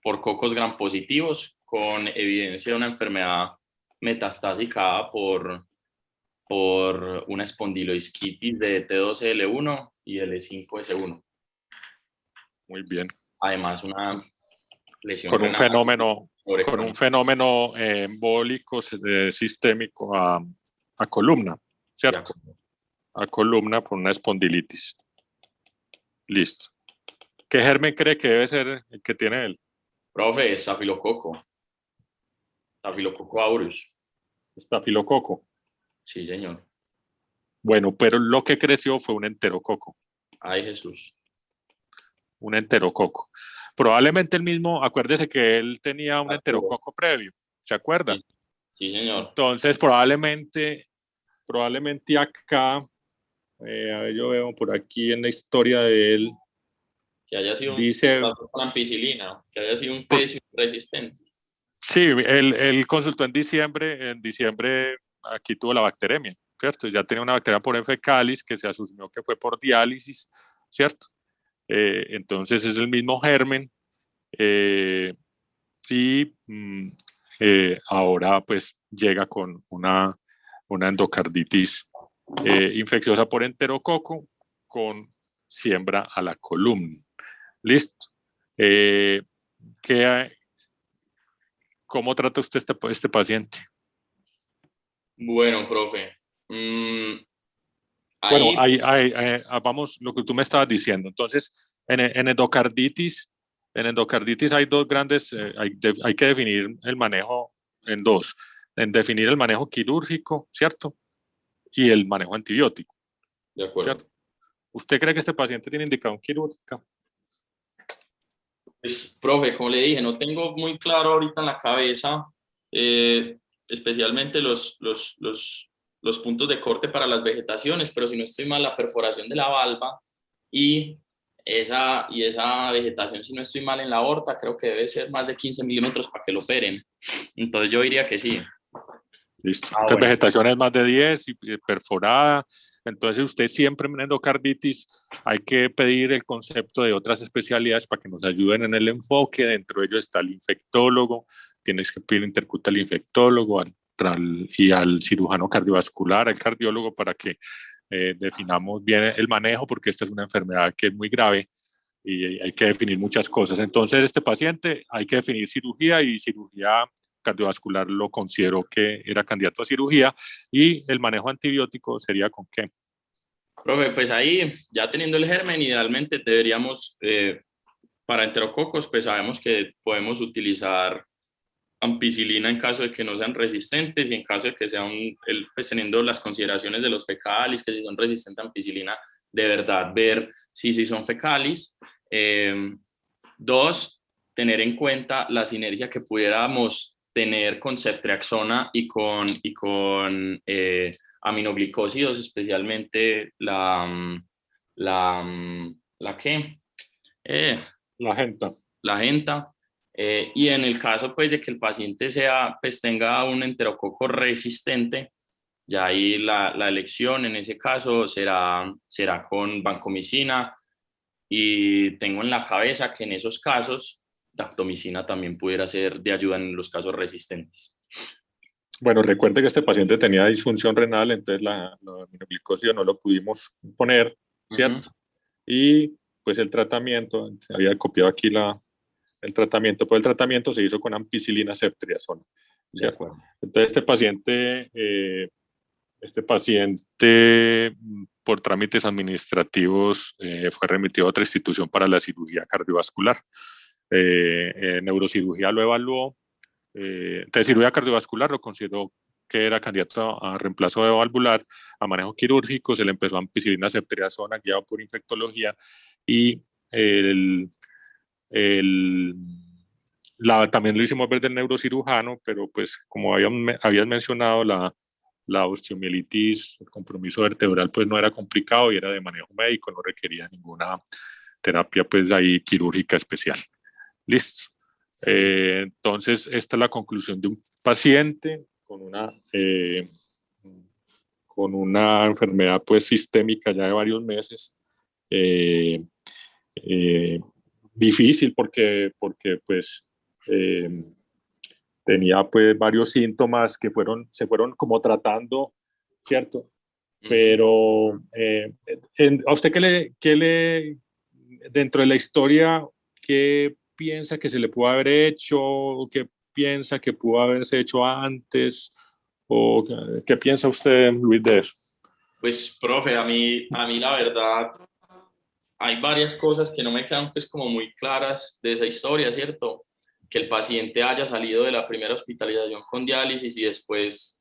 por cocos gram positivos con evidencia de una enfermedad metastásica por una espondiloisquitis de T12L1 y L5S1. Muy bien. Además, una lesión Con un renal fenómeno embólico sistémico a columna, ¿cierto? A columna por una espondilitis. Listo. ¿Qué germen cree que debe ser el que tiene él? Profe, estafilococo aureus. Estafilococo. Sí, señor. Bueno, pero lo que creció fue un enterococo. Ay, Jesús. Un enterococo. Probablemente el mismo, acuérdese que él tenía un enterococo previo, ¿se acuerda? Sí, sí, señor. Entonces, probablemente acá, a ver, yo veo por aquí en la historia de él, Que haya sido dice, con ampicilina, que haya sido un pecio resistente. sí, él consultó en diciembre aquí tuvo la bacteremia, ¿cierto? Ya tenía una bacteria por fecalis que se asumió que fue por diálisis, ¿cierto? Entonces es el mismo germen y ahora pues llega con una endocarditis infecciosa por enterococo con siembra a la columna. Listo. ¿Cómo trata usted este paciente? Bueno, profe. Bueno, Ahí, vamos, lo que tú me estabas diciendo. Entonces, en endocarditis hay dos grandes, hay que definir el manejo en dos. En definir el manejo quirúrgico, ¿cierto? Y el manejo antibiótico, de acuerdo. ¿cierto? ¿Usted cree que este paciente tiene indicación quirúrgica? Pues, profe, como le dije, no tengo muy claro ahorita en la cabeza, especialmente los puntos de corte para las vegetaciones, pero si no estoy mal, la perforación de la valva y esa vegetación, si no estoy mal en la aorta, creo que debe ser más de 15 milímetros para que lo operen. Entonces yo diría que sí. Listo. Entonces, Bueno. vegetación es más de 10 y perforada. Entonces, usted siempre en endocarditis hay que pedir el concepto de otras especialidades para que nos ayuden en el enfoque. Dentro de ellos está el infectólogo. Tienes que pedir intercuta al infectólogo y al cirujano cardiovascular, al cardiólogo, para que definamos bien el manejo, porque esta es una enfermedad que es muy grave y hay que definir muchas cosas. Entonces, este paciente hay que definir cirugía, y cirugía cardiovascular lo considero que era candidato a cirugía, y el manejo antibiótico sería ¿con qué? Profe, pues ahí, ya teniendo el germen, idealmente deberíamos, para enterococos, pues sabemos que podemos utilizar ampicilina en caso de que no sean resistentes, y en caso de que sean, pues teniendo las consideraciones de los fecalis, que si son resistentes a ampicilina, de verdad ver si son fecalis. Dos, tener en cuenta la sinergia que pudiéramos tener con ceftriaxona y con aminoglicósidos, especialmente la ¿qué? La gente. La genta. Y en el caso pues de que el paciente pues tenga un enterococo resistente, ya ahí la elección en ese caso será con vancomicina, y tengo en la cabeza que en esos casos daptomicina también pudiera ser de ayuda en los casos resistentes. Bueno, recuerde que este paciente tenía disfunción renal, entonces la aminoglicosio no lo pudimos poner, ¿cierto? Y pues el tratamiento, había copiado aquí el tratamiento, pues el tratamiento se hizo con ampicilina ceftriaxona. De ¿cierto? acuerdo. Entonces este paciente por trámites administrativos fue remitido a otra institución para la cirugía cardiovascular. Neurocirugía lo evaluó, entonces cirugía cardiovascular lo consideró que era candidato a reemplazo de valvular, a manejo quirúrgico, se le empezó ampicilina ceftriaxona guiado por infectología y el, el, también lo hicimos ver del neurocirujano, pero pues como habías mencionado, la osteomielitis, el compromiso vertebral pues no era complicado y era de manejo médico, no requería ninguna terapia pues ahí quirúrgica especial. Listo. Entonces, esta es la conclusión de un paciente con una enfermedad pues sistémica ya de varios meses. Difícil porque pues tenía pues varios síntomas que se fueron como tratando, ¿cierto? Pero a usted dentro de la historia, ¿qué piensa que se le pudo haber hecho? ¿Qué piensa que pudo haberse hecho antes? ¿O qué piensa usted, Luis, de eso? Pues, profe, a mí la verdad, hay varias cosas que no me quedan pues como muy claras de esa historia, ¿cierto? Que el paciente haya salido de la primera hospitalización con diálisis y después,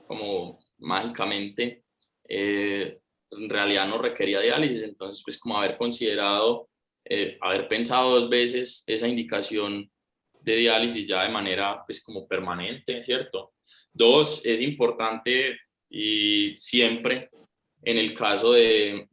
como mágicamente, en realidad no requería diálisis, entonces pues como haber considerado, haber pensado dos veces esa indicación de diálisis ya de manera pues como permanente, ¿cierto? Dos, es importante y siempre en el caso de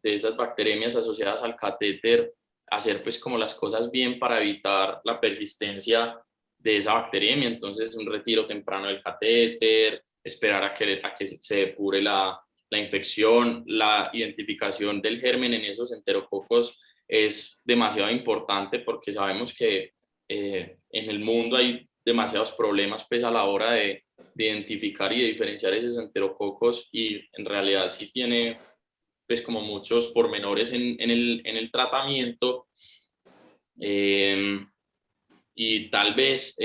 esas bacteremias asociadas al catéter, hacer pues como las cosas bien para evitar la persistencia de esa bacteremia. Entonces, un retiro temprano del catéter, esperar a que se depure la infección, la identificación del germen en esos enterococos es demasiado importante porque sabemos que en el mundo hay demasiados problemas pues a la hora de identificar y de diferenciar esos enterococos y en realidad sí tiene pues como muchos pormenores en el tratamiento y tal vez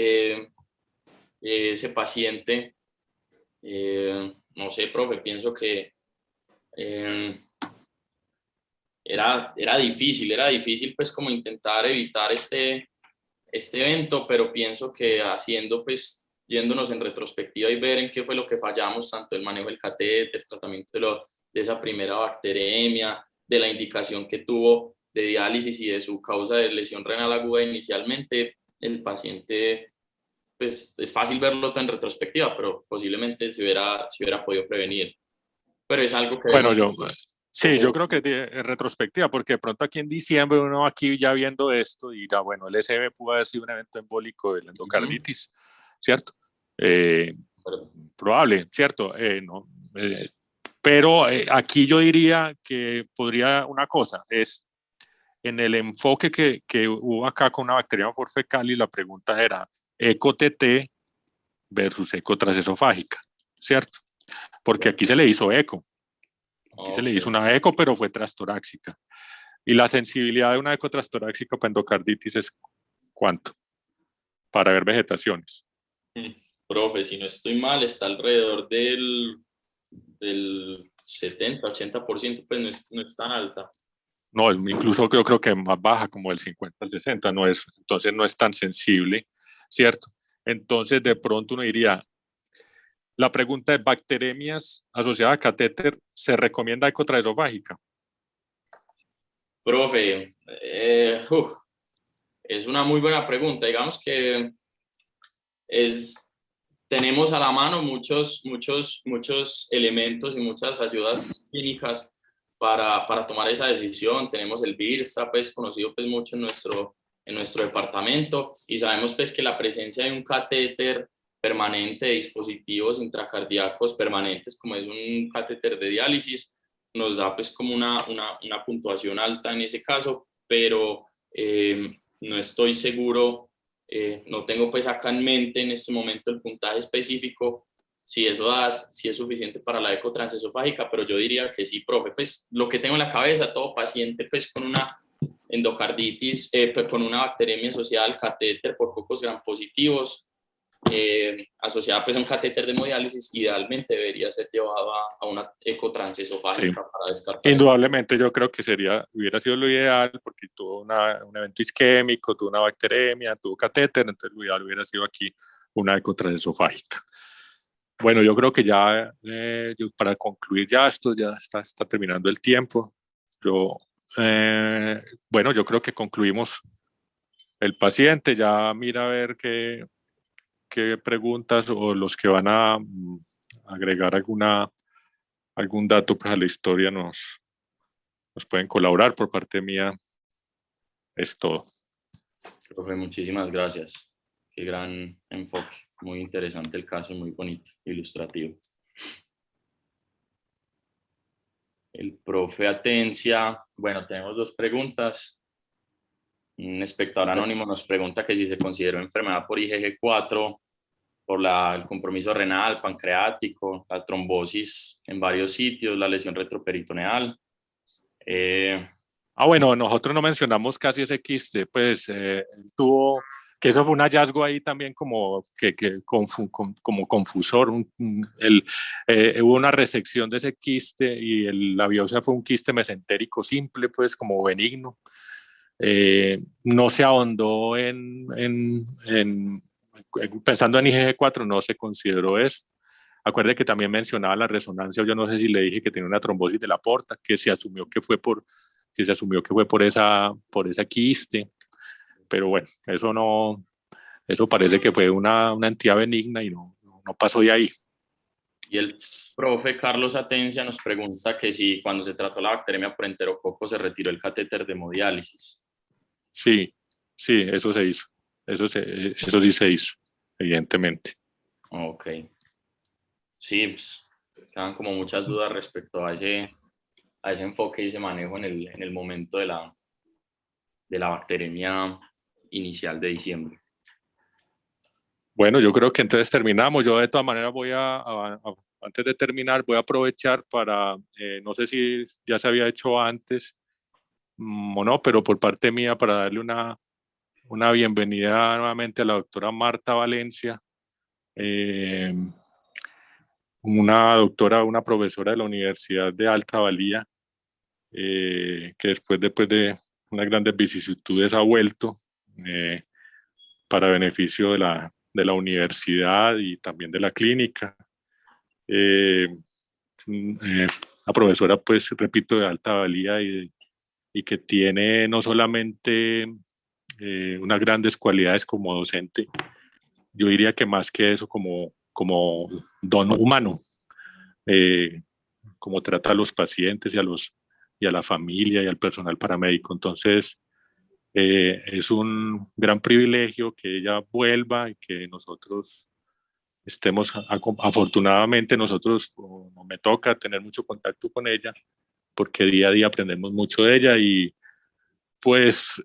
ese paciente, no sé, profe, pienso que era difícil pues como intentar evitar este evento, pero pienso que haciendo pues yéndonos en retrospectiva y ver en qué fue lo que fallamos, tanto el manejo del catéter, el tratamiento de esa primera bacteremia, de la indicación que tuvo de diálisis y de su causa de lesión renal aguda inicialmente, el paciente, pues es fácil verlo todo en retrospectiva, pero posiblemente se hubiera podido prevenir. Pero es algo que Bueno, vemos sí, yo como... creo que en retrospectiva, porque de pronto aquí en diciembre uno aquí ya viendo esto dirá, bueno, el SB pudo haber sido un evento embólico de la endocarditis, ¿cierto? Probable, ¿cierto? No, pero aquí yo diría que podría, una cosa, es en el enfoque que hubo acá con una bacteria por fecal y la pregunta era eco-TT versus eco transesofágica, ¿cierto? Porque aquí se le hizo eco. Aquí se le hizo una eco, pero fue transtorácica. Y la sensibilidad de una eco transtorácica para endocarditis es ¿cuánto? Para ver vegetaciones. Profe, si no estoy mal, está alrededor del 70-80%, pues no es tan alta. No, incluso yo creo que más baja, como del 50 al 60, no es, entonces no es tan sensible, ¿cierto? Entonces de pronto uno diría, la pregunta de bacteremias asociadas a catéter, ¿se recomienda eco transesofágica? Profe, es una muy buena pregunta. Digamos que tenemos a la mano muchos elementos y muchas ayudas clínicas para tomar esa decisión. Tenemos el BIRSA, pues conocido pues mucho en nuestro departamento, y sabemos pues que la presencia de un catéter permanente de dispositivos intracardíacos permanentes, como es un catéter de diálisis, nos da pues como una puntuación alta en ese caso, pero no estoy seguro, no tengo pues acá en mente en este momento el puntaje específico, si si es suficiente para la eco transesofágica, pero yo diría que sí, profe, pues lo que tengo en la cabeza, todo paciente pues con una endocarditis, pues, con una bacteremia asociada al catéter por cocos gram positivos, asociada pues a un catéter de hemodiálisis, idealmente debería ser llevado a una ecotransesofágica Sí. para descartar. Indudablemente yo creo que hubiera sido lo ideal porque tuvo un evento isquémico, tuvo una bacteremia, tuvo catéter, entonces lo ideal hubiera sido aquí una ecotransesofágica. Bueno, yo creo que ya, para concluir ya esto, ya está terminando el tiempo. Bueno, yo creo que concluimos el paciente, ya mira a ver qué preguntas o los que van a agregar algún dato pues, a la historia nos pueden colaborar. Por parte mía es todo. Profe, muchísimas gracias. Qué gran enfoque. Muy interesante el caso, muy bonito, ilustrativo. El profe Atencia, bueno, tenemos dos preguntas. Un espectador anónimo nos pregunta que si se consideró enfermedad por IgG4, por el compromiso renal, pancreático, la trombosis en varios sitios, la lesión retroperitoneal. Bueno, nosotros no mencionamos casi ese quiste, pues él tuvo, que eso fue un hallazgo ahí también como como confusor. Hubo una resección de ese quiste y la biopsia fue un quiste mesentérico simple, pues como benigno. No se ahondó pensando en IgG4, no se consideró esto. Acuerde que también mencionaba la resonancia, yo no sé si le dije que tenía una trombosis de la porta, que se asumió que fue por esa quiste, pero bueno, eso parece que fue una entidad benigna y no pasó de ahí. Y el profe Carlos Atencia nos pregunta que si cuando se trató la bacteremia por enterococo se retiró el catéter de hemodiálisis. Sí, eso se hizo. Eso sí se hizo, evidentemente. Ok. Sí, pues, quedan como muchas dudas respecto a ese enfoque y ese manejo en el momento de la bacteremia inicial de diciembre. Bueno, yo creo que entonces terminamos. Yo de todas maneras antes de terminar, voy a aprovechar para, no sé si ya se había hecho antes o no, pero por parte mía para darle una bienvenida nuevamente a la doctora Marta Valencia, una profesora de la Universidad de Alta Valía, que después de unas grandes vicisitudes ha vuelto para beneficio de la universidad y también de la clínica. Una profesora, pues, repito, de alta valía y que tiene no solamente unas grandes cualidades como docente, yo diría que más que eso como don humano, como trata a los pacientes y a la familia y al personal paramédico. Entonces, es un gran privilegio que ella vuelva y que nosotros estemos, afortunadamente nosotros, no me toca tener mucho contacto con ella, porque día a día aprendemos mucho de ella y pues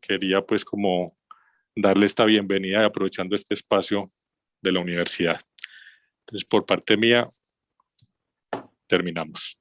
quería pues como darle esta bienvenida aprovechando este espacio de la universidad. Entonces, por parte mía, terminamos.